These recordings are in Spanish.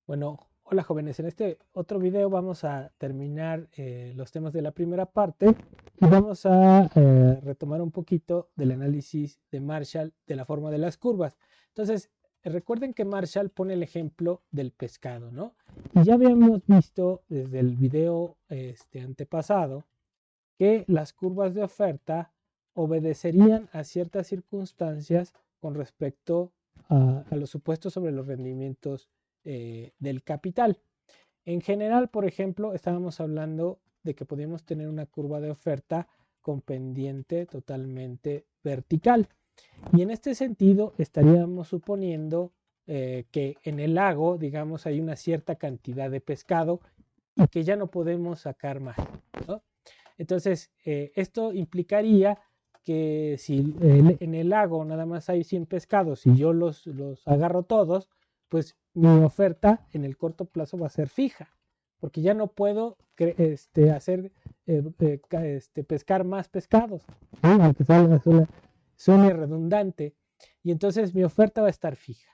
Bueno, hola jóvenes, en este otro video vamos a terminar los temas de la primera parte y vamos a retomar un poquito del análisis de Marshall de la forma de las curvas. Entonces, recuerden que Marshall pone el ejemplo del pescado, ¿no? Y ya habíamos visto desde el video antepasado que las curvas de oferta obedecerían a ciertas circunstancias con respecto a los supuestos sobre los rendimientos del capital. En general, por ejemplo, estábamos hablando de que podíamos tener una curva de oferta con pendiente totalmente vertical. Y en este sentido, estaríamos suponiendo que en el lago, digamos, hay una cierta cantidad de pescado y que ya no podemos sacar más, ¿no? Entonces, esto implicaría que si en el lago nada más hay 100 pescados y yo los agarro todos, pues mi oferta en el corto plazo va a ser fija, porque ya no puedo hacer pescar más pescados, ¿sí? Aunque suene redundante, y entonces mi oferta va a estar fija.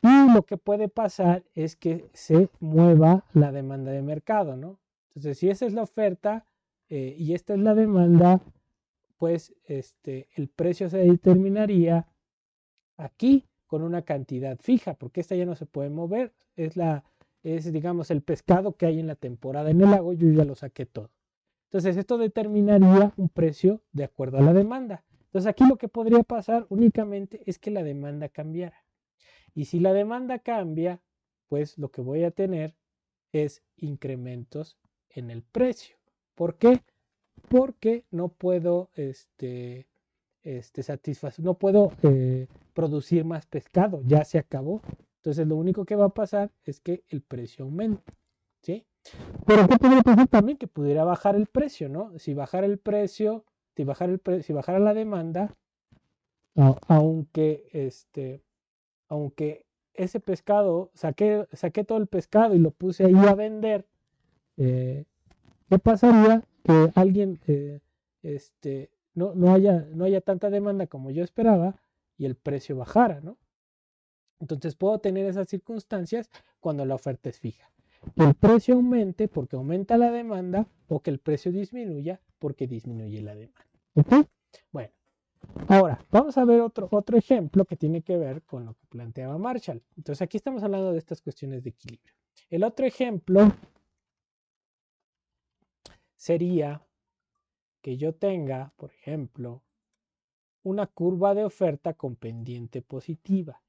Y lo que puede pasar es que se mueva la demanda de mercado, ¿no? Entonces, si esa es la oferta y esta es la demanda, pues el precio se determinaría aquí con una cantidad fija, porque esta ya no se puede mover, es digamos el pescado que hay en la temporada en el lago, yo ya lo saqué todo. Entonces esto determinaría un precio de acuerdo a la demanda. Entonces aquí lo que podría pasar únicamente es que la demanda cambiara. Y si la demanda cambia, pues lo que voy a tener es incrementos en el precio. ¿Por qué? Porque no puedo satisfacer, no puedo producir más pescado, ya se acabó. Entonces lo único que va a pasar es que el precio aumente, ¿sí? Pero ¿qué podría pasar también? Que pudiera bajar el precio, ¿no? Si bajara el precio, si bajara la demanda, aunque aunque ese pescado, saqué todo el pescado y lo puse ahí a vender, ¿qué pasaría? Que alguien no haya tanta demanda como yo esperaba y el precio bajara, ¿no? Entonces puedo tener esas circunstancias cuando la oferta es fija. Que el precio aumente porque aumenta la demanda o que el precio disminuya porque disminuye la demanda. ¿Ok? Bueno, ahora vamos a ver otro ejemplo que tiene que ver con lo que planteaba Marshall. Entonces aquí estamos hablando de estas cuestiones de equilibrio. El otro ejemplo sería que yo tenga, por ejemplo, una curva de oferta con pendiente positiva.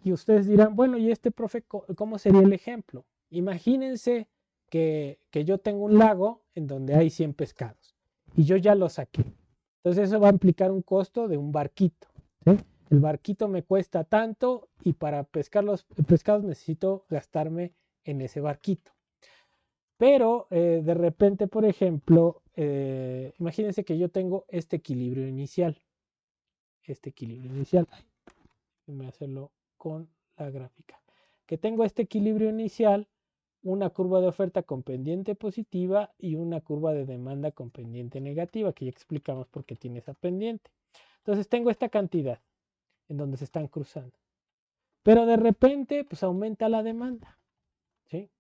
Y ustedes dirán, bueno, ¿y profe, cómo sería el ejemplo? Imagínense que yo tengo un lago en donde hay 100 pescados y yo ya lo saqué. Entonces eso va a implicar un costo de un barquito, ¿sí? El barquito me cuesta tanto y para pescar los pescados necesito gastarme en ese barquito. Pero de repente, por ejemplo, imagínense que yo tengo este equilibrio inicial. Déjenme hacerlo con la gráfica. Que tengo este equilibrio inicial, una curva de oferta con pendiente positiva y una curva de demanda con pendiente negativa, que ya explicamos por qué tiene esa pendiente. Entonces tengo esta cantidad en donde se están cruzando. Pero de repente, pues aumenta la demanda, ¿sí?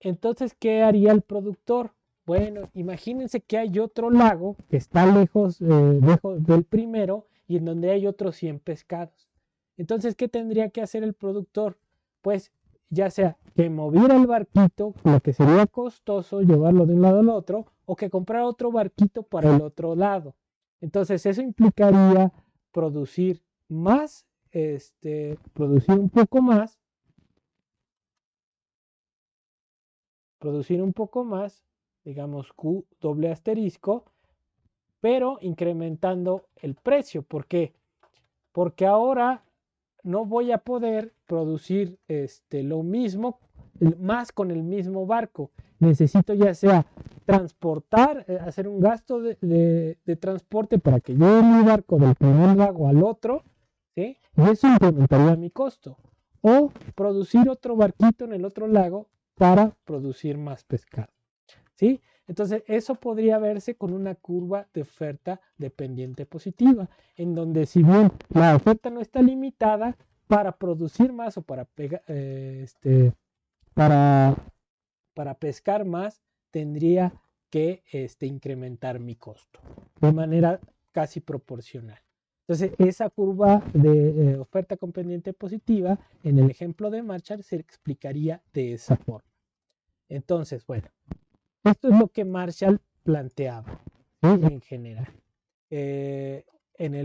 Entonces, ¿qué haría el productor? Bueno, imagínense que hay otro lago que está lejos del primero y en donde hay otros 100 pescados. Entonces, ¿qué tendría que hacer el productor? Pues ya sea que moviera el barquito, lo que sería costoso llevarlo de un lado al otro, o que comprara otro barquito para el otro lado. Entonces, eso implicaría producir más, producir un poco más, digamos Q doble asterisco, pero incrementando el precio. ¿Por qué? Porque ahora no voy a poder producir lo mismo, más con el mismo barco. Necesito ya sea transportar, hacer un gasto de transporte para que lleve mi barco del primer lago al otro, ¿sí? Y eso incrementaría mi costo. O producir otro barquito en el otro lago para producir más pescado, ¿sí? Entonces, eso podría verse con una curva de oferta dependiente positiva, en donde si bien la oferta no está limitada, para producir más o para pescar más, tendría que incrementar mi costo de manera casi proporcional. Entonces, esa curva de oferta con pendiente positiva, en el ejemplo de Marshall, se explicaría de esa forma. Entonces, bueno, esto es lo que Marshall planteaba, ¿sí? En general. En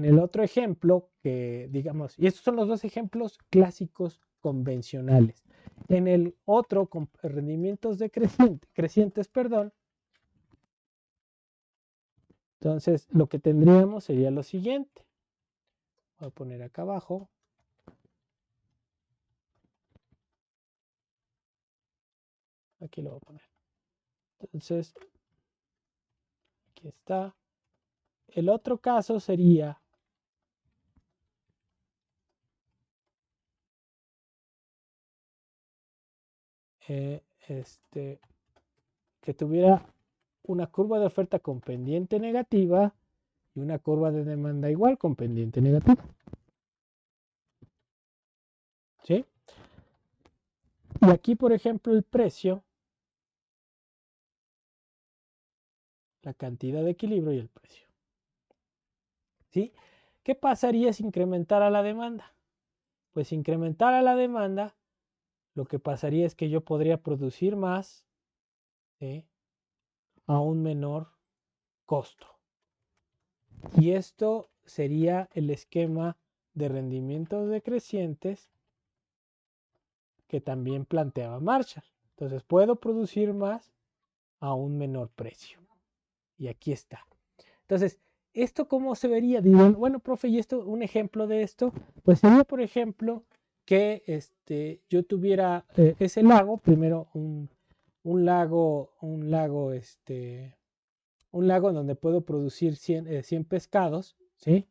el otro ejemplo, que digamos, y estos son los dos ejemplos clásicos convencionales. En el otro, con rendimientos crecientes, entonces lo que tendríamos sería lo siguiente. Voy a poner acá abajo. Aquí lo voy a poner. Entonces, aquí está. El otro caso sería que tuviera una curva de oferta con pendiente negativa y una curva de demanda igual con pendiente negativa. ¿Sí? Y aquí, por ejemplo, el precio, la cantidad de equilibrio y el precio. ¿Sí? ¿Qué pasaría si incrementara la demanda? Pues si incrementara la demanda, lo que pasaría es que yo podría producir más, ¿sí?, a un menor costo. Y esto sería el esquema de rendimientos decrecientes que también planteaba Marshall. Entonces puedo producir más a un menor precio. Y aquí está. Entonces, ¿esto cómo se vería? Digo, bueno, profe, ¿y esto, un ejemplo de esto? Pues sería, por ejemplo, que yo tuviera ese lago, primero un lago donde puedo producir 100 pescados, ¿sí?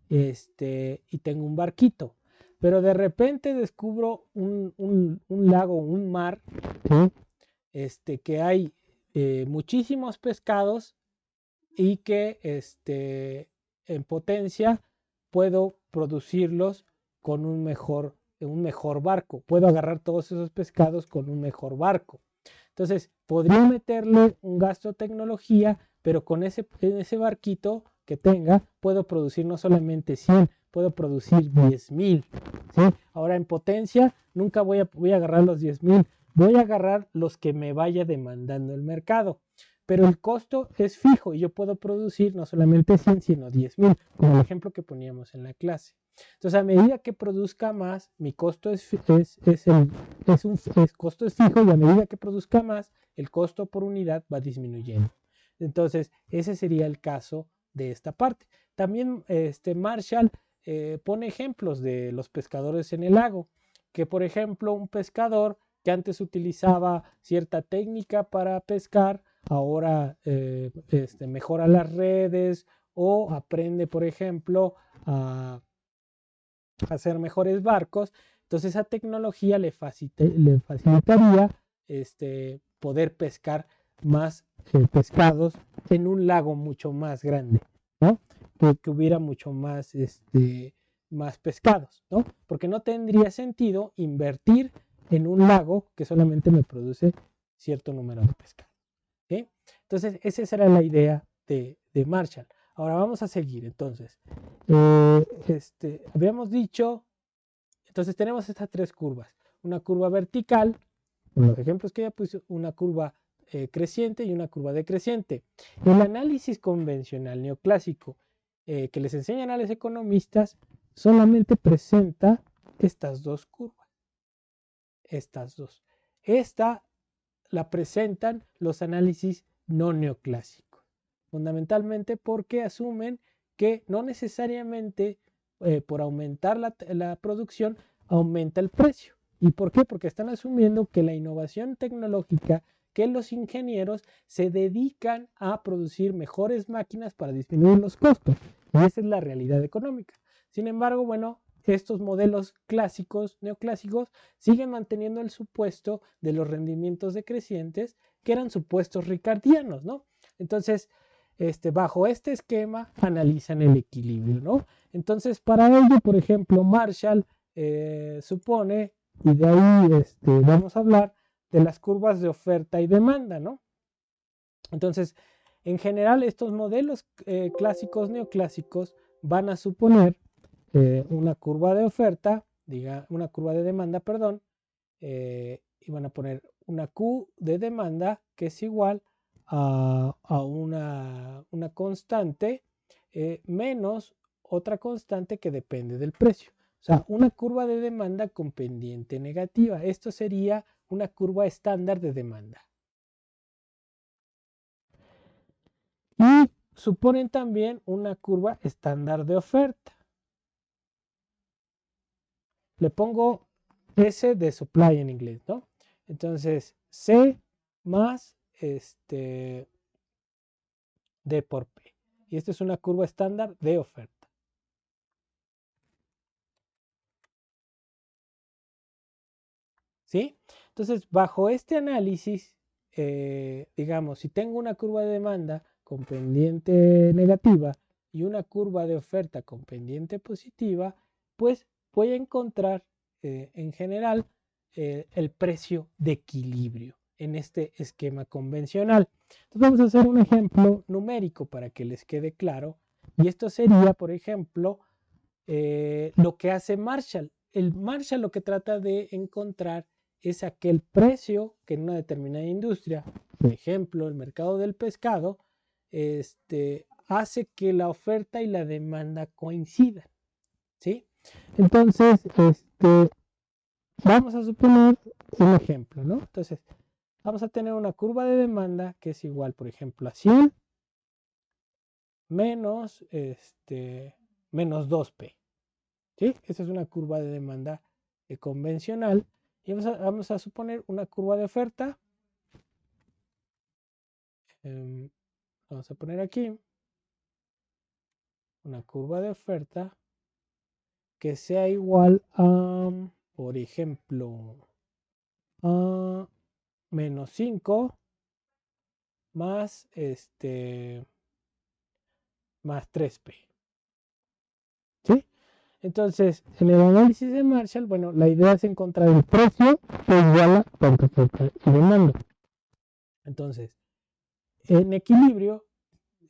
Y tengo un barquito. Pero de repente descubro un lago, un mar, ¿sí?, que hay muchísimos pescados y que en potencia puedo producirlos con un mejor barco. Puedo agarrar todos esos pescados con un mejor barco. Entonces, podría meterle un gasto de tecnología, pero con ese barquito que tenga, puedo producir no solamente 100, puedo producir 10,000. ¿Sí? Ahora en potencia, nunca voy a agarrar los 10,000, voy a agarrar los que me vaya demandando el mercado. Pero el costo es fijo y yo puedo producir no solamente 100, sino 10,000, como el ejemplo que poníamos en la clase. Entonces, a medida que produzca más, mi costo costo es fijo, y a medida que produzca más, el costo por unidad va disminuyendo. Entonces, ese sería el caso de esta parte. También Marshall pone ejemplos de los pescadores en el lago, que por ejemplo un pescador que antes utilizaba cierta técnica para pescar, ahora mejora las redes o aprende, por ejemplo, a hacer mejores barcos. Entonces esa tecnología le facilitaría poder pescar más pescados en un lago mucho más grande, ¿no? Que hubiera mucho más, más pescados, ¿no? Porque no tendría sentido invertir en un lago que solamente me produce cierto número de pescados. ¿Sí? Entonces, esa era la idea de Marshall. Ahora vamos a seguir. Entonces, habíamos dicho, entonces tenemos estas tres curvas. Una curva vertical, con los ejemplos que ya puse, una curva creciente y una curva decreciente. El análisis convencional neoclásico que les enseñan a los economistas solamente presenta estas dos curvas. Estas dos. Esta la presentan los análisis no neoclásicos, fundamentalmente porque asumen que no necesariamente por aumentar la producción aumenta el precio. ¿Y por qué? Porque están asumiendo que la innovación tecnológica, que los ingenieros se dedican a producir mejores máquinas para disminuir los costos. Y esa es la realidad económica. Sin embargo, bueno, estos modelos clásicos, neoclásicos, siguen manteniendo el supuesto de los rendimientos decrecientes, que eran supuestos ricardianos, ¿no? Entonces, bajo este esquema analizan el equilibrio, ¿no? Entonces, para ello, por ejemplo, Marshall supone, y de ahí vamos a hablar de las curvas de oferta y demanda, ¿no? Entonces, en general, estos modelos clásicos, neoclásicos, van a suponer una curva de oferta, una curva de demanda, perdón, y van a poner una Q de demanda que es igual a una constante menos otra constante que depende del precio. O sea, una curva de demanda con pendiente negativa. Esto sería una curva estándar de demanda. Y suponen también una curva estándar de oferta. Le pongo S de supply en inglés, ¿no? Entonces, C más D por P. Y esta es una curva estándar de oferta. ¿Sí? Entonces, bajo este análisis, digamos, si tengo una curva de demanda con pendiente negativa y una curva de oferta con pendiente positiva, pues voy a encontrar en general el precio de equilibrio en este esquema convencional. Entonces vamos a hacer un ejemplo numérico para que les quede claro. Y esto sería, por ejemplo, lo que hace Marshall. El Marshall lo que trata de encontrar es aquel precio que en una determinada industria, por ejemplo, el mercado del pescado, hace que la oferta y la demanda coincidan. ¿Sí? Entonces, vamos a suponer un ejemplo, ¿no? Entonces, vamos a tener una curva de demanda que es igual, por ejemplo, a 100 menos, menos 2P. ¿Sí? Esta es una curva de demanda convencional. Y vamos a suponer una curva de oferta. Vamos a poner aquí una curva de oferta que sea igual a, por ejemplo, a menos 5 más, más 3P. ¿Sí? Entonces, en el análisis de Marshall, bueno, la idea es encontrar el precio que iguala tanto oferta y demanda. Entonces, en equilibrio,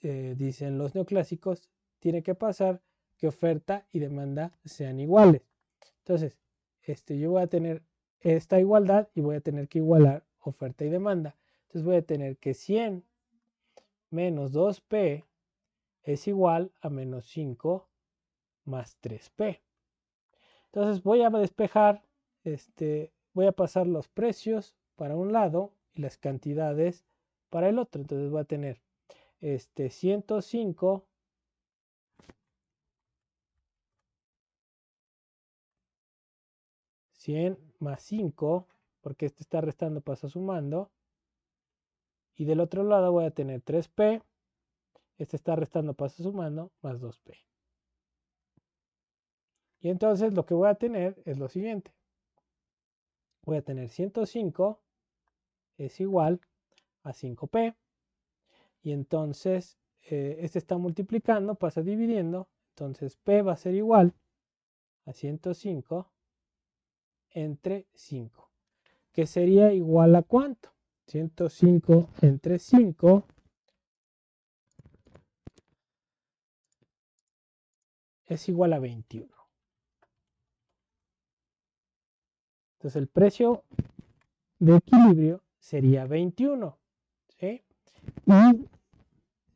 dicen los neoclásicos, tiene que pasar que oferta y demanda sean iguales. Entonces, yo voy a tener esta igualdad y voy a tener que igualar oferta y demanda. Entonces voy a tener que 100 menos 2P es igual a menos 5 más 3P. Entonces voy a despejar, voy a pasar los precios para un lado y las cantidades para el otro. Entonces voy a tener 105 100 más 5, porque este está restando, pasa sumando. Y del otro lado voy a tener 3P, este está restando, pasa sumando, más 2P. Y entonces lo que voy a tener es lo siguiente. Voy a tener 105 es igual a 5P. Y entonces este está multiplicando, pasa dividiendo. Entonces P va a ser igual a 105 entre 5. Que sería igual a ¿cuánto? 105 entre 5 es igual a 21. Entonces el precio de equilibrio sería 21. ¿Sí? Y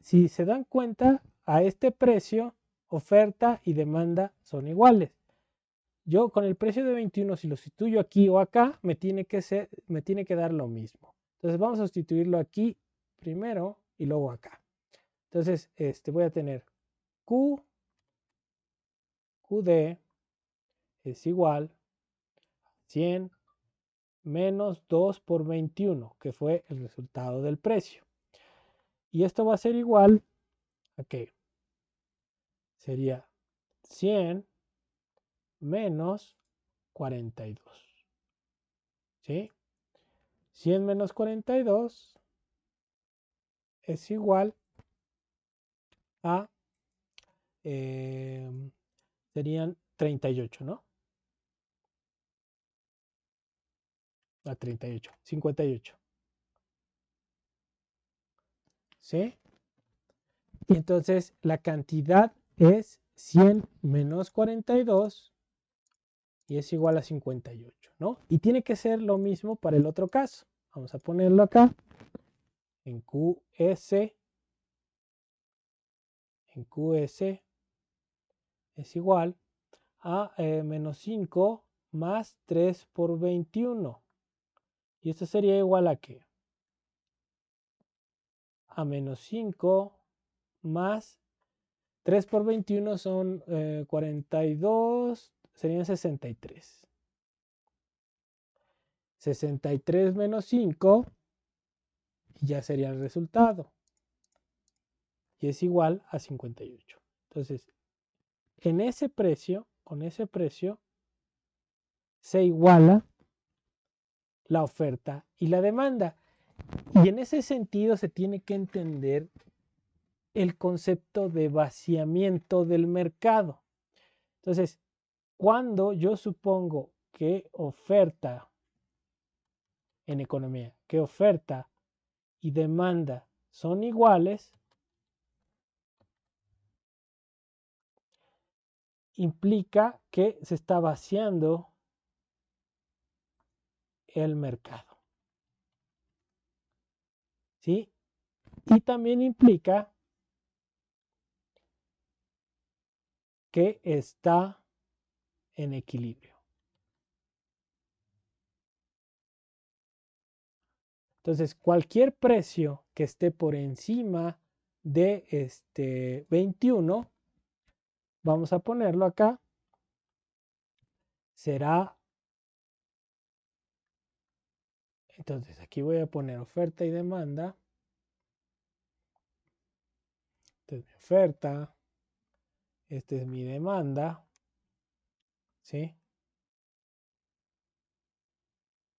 si se dan cuenta, a este precio, oferta y demanda son iguales. Yo con el precio de 21, si lo sustituyo aquí o acá, me tiene que dar lo mismo. Entonces vamos a sustituirlo aquí primero y luego acá. Entonces voy a tener QD es igual a 100 menos 2 por 21, que fue el resultado del precio. Y esto va a ser igual a que sería 100 menos 42. ¿Sí? 100 menos 42 es igual a, serían 38, ¿no? a 38, 58. ¿Sí? Y entonces la cantidad es 100 menos 42 y es igual a 58, ¿no? Y tiene que ser lo mismo para el otro caso. Vamos a ponerlo acá en QS. En QS es igual a menos 5 más 3 por 21. Y esto sería igual a ¿qué? A menos 5 más 3 por 21 son 42, serían 63. 63 menos 5 y ya sería el resultado. Y es igual a 58. Entonces, en ese precio, con ese precio, se iguala la oferta y la demanda. Y en ese sentido se tiene que entender el concepto de vaciamiento del mercado. Entonces, cuando yo supongo que oferta en economía, que oferta y demanda son iguales, implica que se está vaciando el mercado. ¿Sí? Y también implica que está en equilibrio. Entonces, cualquier precio que esté por encima de 21, vamos a ponerlo acá, será, entonces aquí voy a poner oferta y demanda. Esta es mi oferta, esta es mi demanda, ¿sí?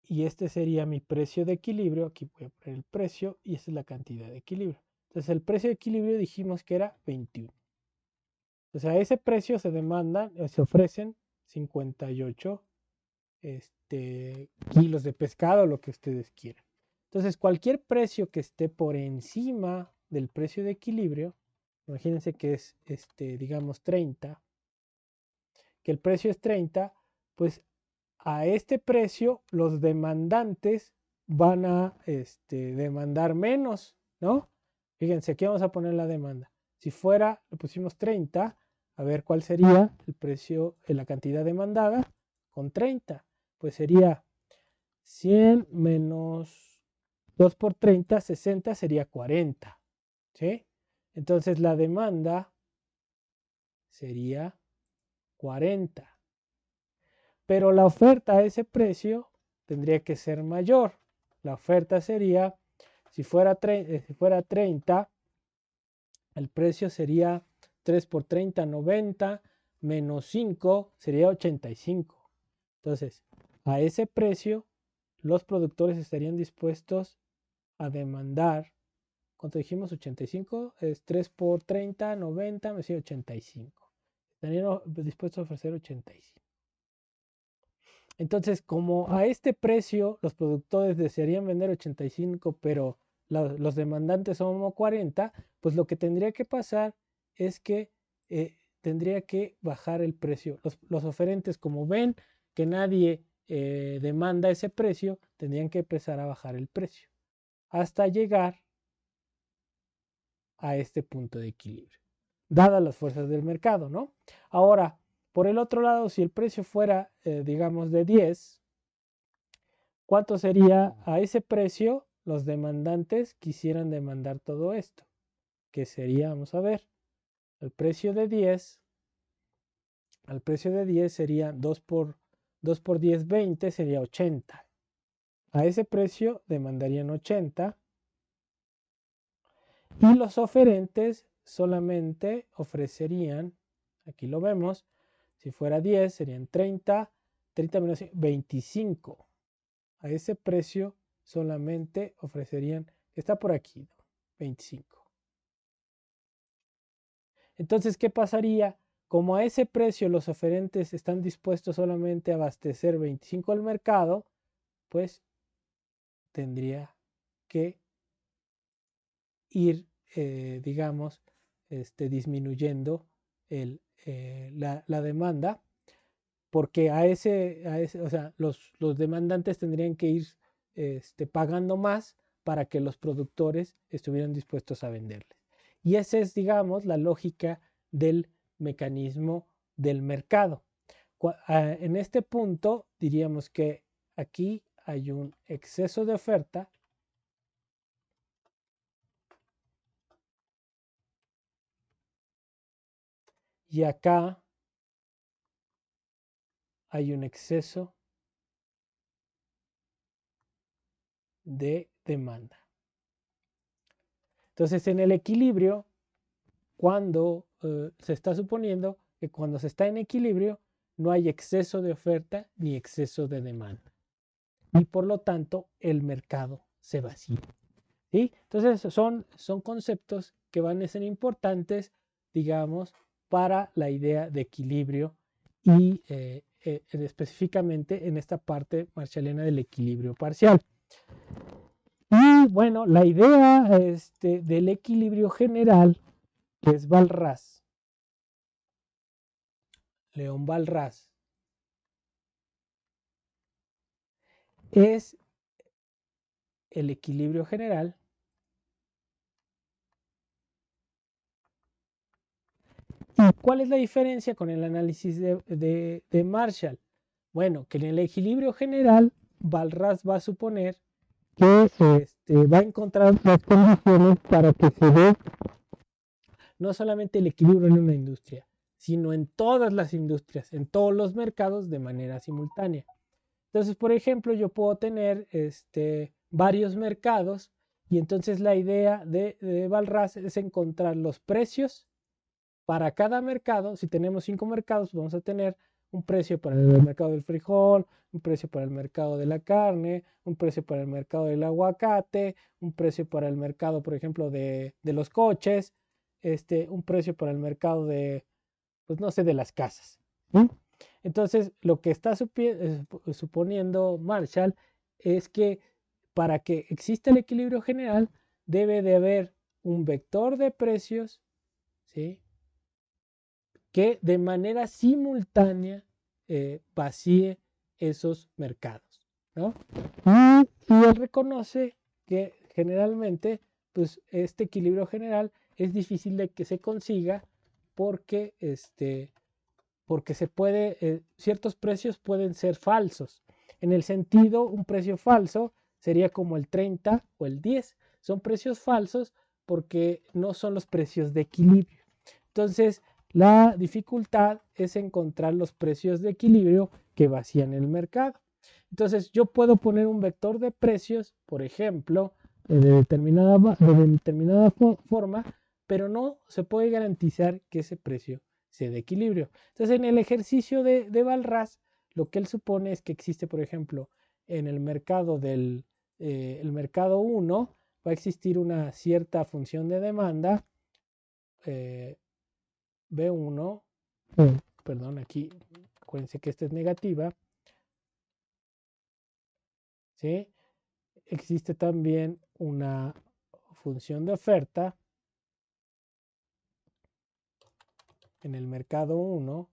Y este sería mi precio de equilibrio. Aquí voy a poner el precio y esta es la cantidad de equilibrio. Entonces el precio de equilibrio dijimos que era 21. O sea, a ese precio se demandan, se ofrecen 58 kilos de pescado, lo que ustedes quieran. Entonces cualquier precio que esté por encima del precio de equilibrio, imagínense que es, digamos, 30, que el precio es 30, pues a este precio los demandantes van a demandar menos, ¿no? Fíjense, aquí vamos a poner la demanda. Si fuera, le pusimos 30, a ver cuál sería el precio, la cantidad demandada con 30. Pues sería 100 menos 2 por 30, 60 sería 40, ¿sí? Entonces la demanda sería 40. Pero la oferta a ese precio tendría que ser mayor. La oferta sería, si fuera 30, el precio sería 3 por 30, 90, menos 5 sería 85. Entonces, a ese precio, los productores estarían dispuestos a demandar, ¿cuánto dijimos? 85, es 3 por 30, 90, me decía 85. Estarían dispuestos a ofrecer 85. Entonces, como a este precio los productores desearían vender 85, pero los demandantes son 40, pues lo que tendría que pasar es que tendría que bajar el precio. Los oferentes, como ven que nadie demanda ese precio, tendrían que empezar a bajar el precio hasta llegar a este punto de equilibrio, dadas las fuerzas del mercado, ¿no? Ahora, por el otro lado, si el precio fuera, digamos, de 10, ¿cuánto sería a ese precio los demandantes quisieran demandar todo esto? Que sería, vamos a ver, el precio de 10, al precio de 10 sería 2 por 10, 20, sería 80. A ese precio demandarían 80 y los oferentes solamente ofrecerían, aquí lo vemos, si fuera 10 serían 30, 30 menos 25. A ese precio solamente ofrecerían, está por aquí, ¿no? 25. Entonces, ¿qué pasaría? Como a ese precio los oferentes están dispuestos solamente a abastecer 25 al mercado, pues tendría que ir, digamos, disminuyendo la demanda, porque o sea, los demandantes tendrían que ir pagando más para que los productores estuvieran dispuestos a venderles. Y esa es, digamos, la lógica del mecanismo del mercado. En este punto diríamos que aquí hay un exceso de oferta y acá hay un exceso de demanda. Entonces, en el equilibrio, cuando se está suponiendo que cuando se está en equilibrio no hay exceso de oferta ni exceso de demanda y por lo tanto el mercado se vacía. ¿Sí? Entonces son conceptos que van a ser importantes, digamos, para la idea de equilibrio y específicamente en esta parte marshalliana del equilibrio parcial. Y bueno, la idea del equilibrio general, que es Walras, León Walras, es el equilibrio general. ¿Y cuál es la diferencia con el análisis de Marshall? Bueno, que en el equilibrio general, Walras va a suponer que va a encontrar las condiciones para que se dé no solamente el equilibrio en una industria, sino en todas las industrias, en todos los mercados de manera simultánea. Entonces, por ejemplo, yo puedo tener varios mercados y entonces la idea de Walras es encontrar los precios para cada mercado. Si tenemos 5 mercados, vamos a tener un precio para el mercado del frijol, un precio para el mercado de la carne, un precio para el mercado del aguacate, un precio para el mercado, por ejemplo, de los coches, un precio para el mercado de, pues no sé, de las casas. ¿Sí? Entonces, lo que está suponiendo Marshall es que para que exista el equilibrio general, debe de haber un vector de precios, ¿sí?, que de manera simultánea vacíe esos mercados, ¿no? Y él reconoce que generalmente, pues este equilibrio general es difícil de que se consiga porque, porque ciertos precios pueden ser falsos. En el sentido, un precio falso sería como el 30 o el 10. Son precios falsos porque no son los precios de equilibrio. Entonces, la dificultad es encontrar los precios de equilibrio que vacían el mercado. Entonces, yo puedo poner un vector de precios, por ejemplo, de determinada forma, pero no se puede garantizar que ese precio sea de equilibrio. Entonces, en el ejercicio de Walras, lo que él supone es que existe, por ejemplo, en el mercado el mercado 1, va a existir una cierta función de demanda, B1, perdón, aquí, acuérdense que esta es negativa, ¿sí? Existe también una función de oferta en el mercado 1,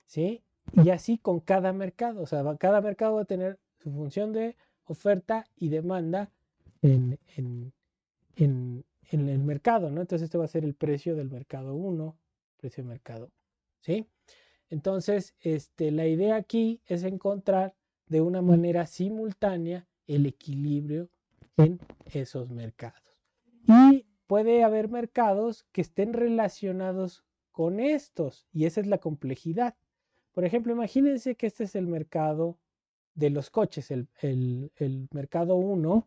¿sí? Y así con cada mercado, o sea, cada mercado va a tener su función de oferta y demanda en el mercado, ¿no? Entonces este va a ser el precio del mercado 1, precio de mercado, ¿sí? Entonces, la idea aquí es encontrar de una manera simultánea el equilibrio en esos mercados. Y puede haber mercados que estén relacionados con estos, y esa es la complejidad. Por ejemplo, imagínense que este es el mercado de los coches, el mercado 1,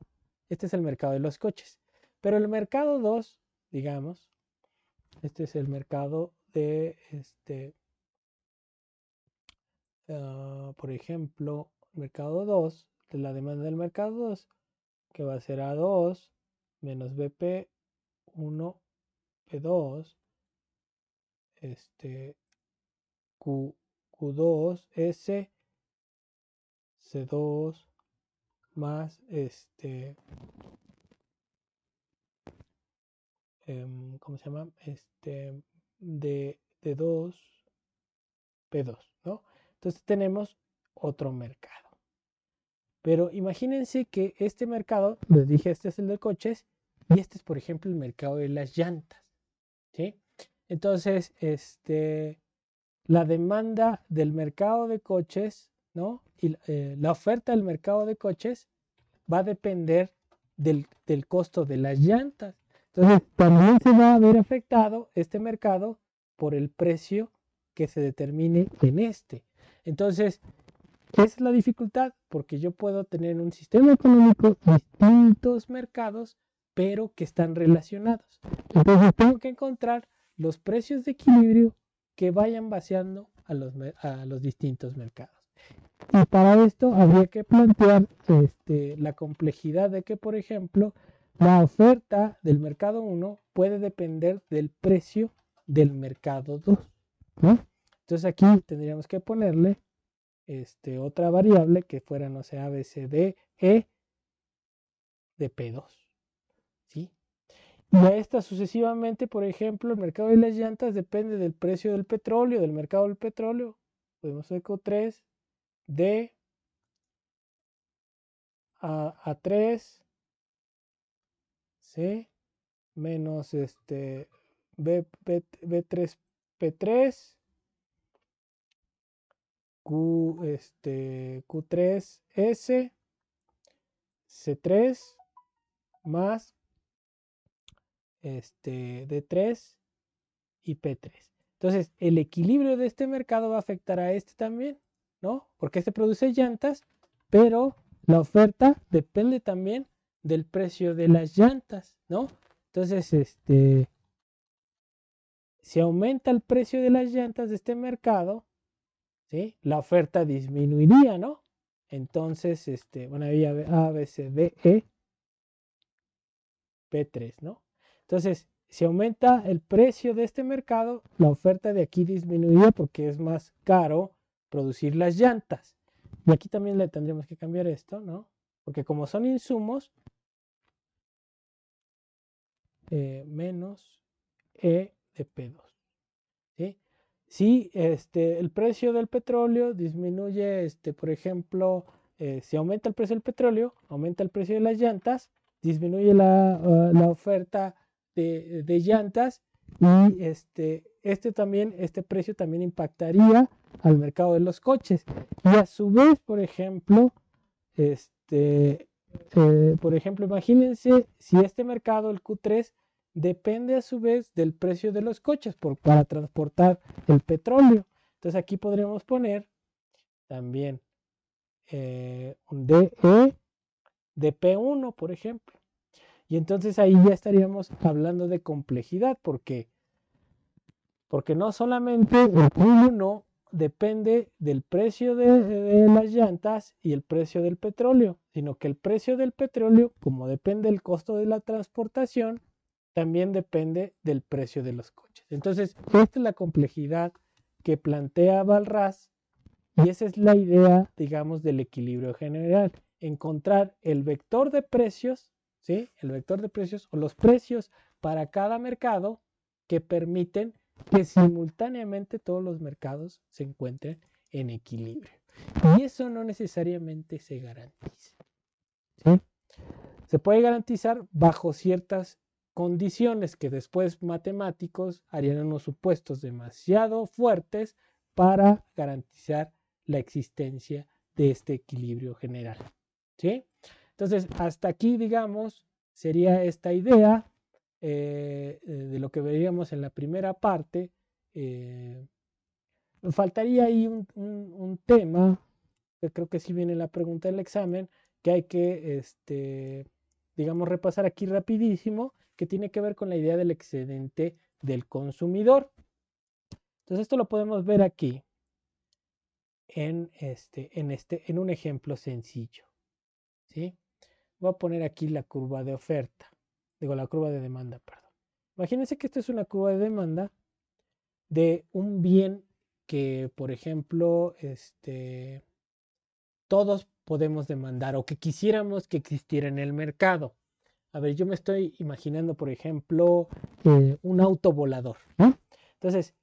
este es el mercado de los coches. Pero el mercado 2, digamos, este es el mercado de, por ejemplo, mercado 2, de la demanda del mercado 2, que va a ser A2 menos BP1, P2, Q2 S C2 más ¿cómo se llama? D2 P2, ¿no? Entonces tenemos otro mercado. Pero imagínense que este mercado, les dije, este es el de coches y este es, por ejemplo, el mercado de las llantas, ¿sí? Entonces, la demanda del mercado de coches, ¿no? Y la oferta del mercado de coches va a depender del costo de las llantas. Entonces, también se va a ver afectado este mercado por el precio que se determine en este. Entonces, esa es la dificultad, porque yo puedo tener en un sistema económico distintos mercados, pero que están relacionados. Entonces, tengo que encontrar los precios de equilibrio que vayan vaciando a los distintos mercados. Y para esto habría que plantear la complejidad de que, por ejemplo, la oferta del mercado 1 puede depender del precio del mercado 2, ¿no? Entonces aquí tendríamos que ponerle otra variable que fuera, no sé, A, B, C, D, E de P2, ¿sí? Y a esta sucesivamente, por ejemplo, el mercado de las llantas depende del precio del petróleo, del mercado del petróleo. Podemos hacer Q3, D, A3, C, menos B3, P3, Q3, S, C3, más D3 y P3. Entonces, el equilibrio de este mercado va a afectar a este también, ¿no? Porque este produce llantas, pero la oferta depende también del precio de las llantas, ¿no? Entonces, si aumenta el precio de las llantas de este mercado, ¿sí? La oferta disminuiría, ¿no? Entonces, bueno, ahí A, B, C, D, E, P3, ¿no? Entonces, si aumenta el precio de este mercado, la oferta de aquí disminuiría porque es más caro producir las llantas. Y aquí también le tendríamos que cambiar esto, ¿no? Porque como son insumos, menos E de P2, ¿sí? Si el precio del petróleo disminuye, por ejemplo, si aumenta el precio del petróleo, aumenta el precio de las llantas, disminuye la oferta de llantas y este precio también impactaría al mercado de los coches. Y a su vez, por ejemplo, imagínense si este mercado, el Q3, depende a su vez del precio de los coches para transportar el petróleo. Entonces aquí podríamos poner también un DE de P1, por ejemplo. Y entonces ahí ya estaríamos hablando de complejidad, porque no solamente el Q1 depende del precio de las llantas y el precio del petróleo, sino que el precio del petróleo, como depende del costo de la transportación, también depende del precio de los coches. Entonces, esta es la complejidad que plantea Walras y esa es la idea, digamos, del equilibrio general. Encontrar el vector de precios, ¿sí? El vector de precios o los precios para cada mercado que permiten que simultáneamente todos los mercados se encuentren en equilibrio. Y eso no necesariamente se garantiza, ¿sí? Se puede garantizar bajo ciertas condiciones que después matemáticos harían unos supuestos demasiado fuertes para garantizar la existencia de este equilibrio general, ¿sí? Entonces, hasta aquí, digamos, sería esta idea de lo que veríamos en la primera parte. Faltaría ahí un tema, que creo que sí viene en la pregunta del examen, que hay que, digamos, repasar aquí rapidísimo, que tiene que ver con la idea del excedente del consumidor. Entonces, esto lo podemos ver aquí en un ejemplo sencillo, ¿sí? Voy a poner aquí la curva de oferta, digo, la curva de demanda, perdón. Imagínense que esta es una curva de demanda de un bien que, por ejemplo, todos podemos demandar o que quisiéramos que existiera en el mercado. A ver, yo me estoy imaginando, por ejemplo, un auto volador, ¿no? Entonces,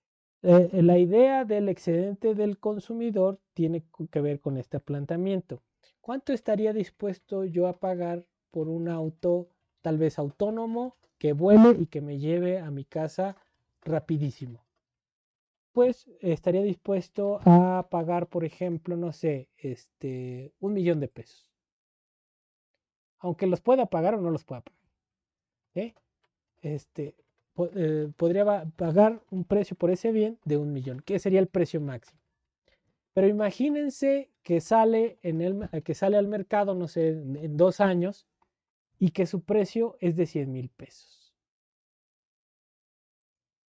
la idea del excedente del consumidor tiene que ver con este planteamiento. ¿Cuánto estaría dispuesto yo a pagar por un auto tal vez autónomo que vuele y que me lleve a mi casa rapidísimo? Pues estaría dispuesto a pagar, por ejemplo, no sé, 1 millón de pesos. Aunque los pueda pagar o no los pueda pagar. ¿Eh? Este, podría pagar un precio por ese bien de 1 millón, que sería el precio máximo. Pero imagínense que que sale al mercado, no sé, en 2 años y que su precio es de 100,000 pesos.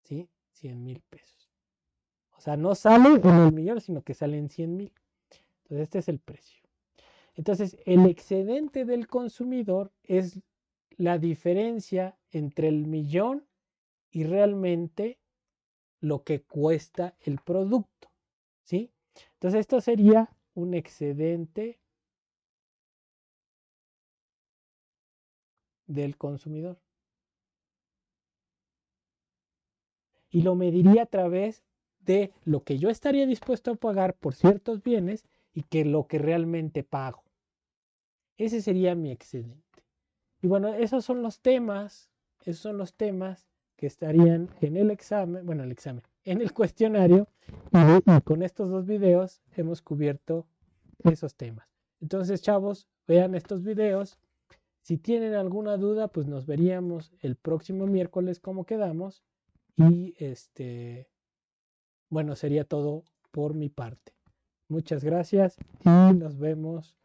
¿Sí? 100,000 pesos. O sea, no sale en el millón, sino que sale en 100,000. Entonces, este es el precio. Entonces, el excedente del consumidor es la diferencia entre el millón y realmente lo que cuesta el producto, ¿sí? Entonces, esto sería un excedente del consumidor. Y lo mediría a través de lo que yo estaría dispuesto a pagar por ciertos bienes y que lo que realmente pago. Ese sería mi excedente. Y bueno, esos son los temas que estarían en el examen, bueno, en el cuestionario, y con estos 2 videos hemos cubierto esos temas. Entonces, chavos, vean estos videos. Si tienen alguna duda, pues nos veríamos el próximo miércoles como quedamos. Y bueno, sería todo por mi parte. Muchas gracias y nos vemos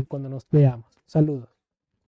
cuando nos veamos. Saludos.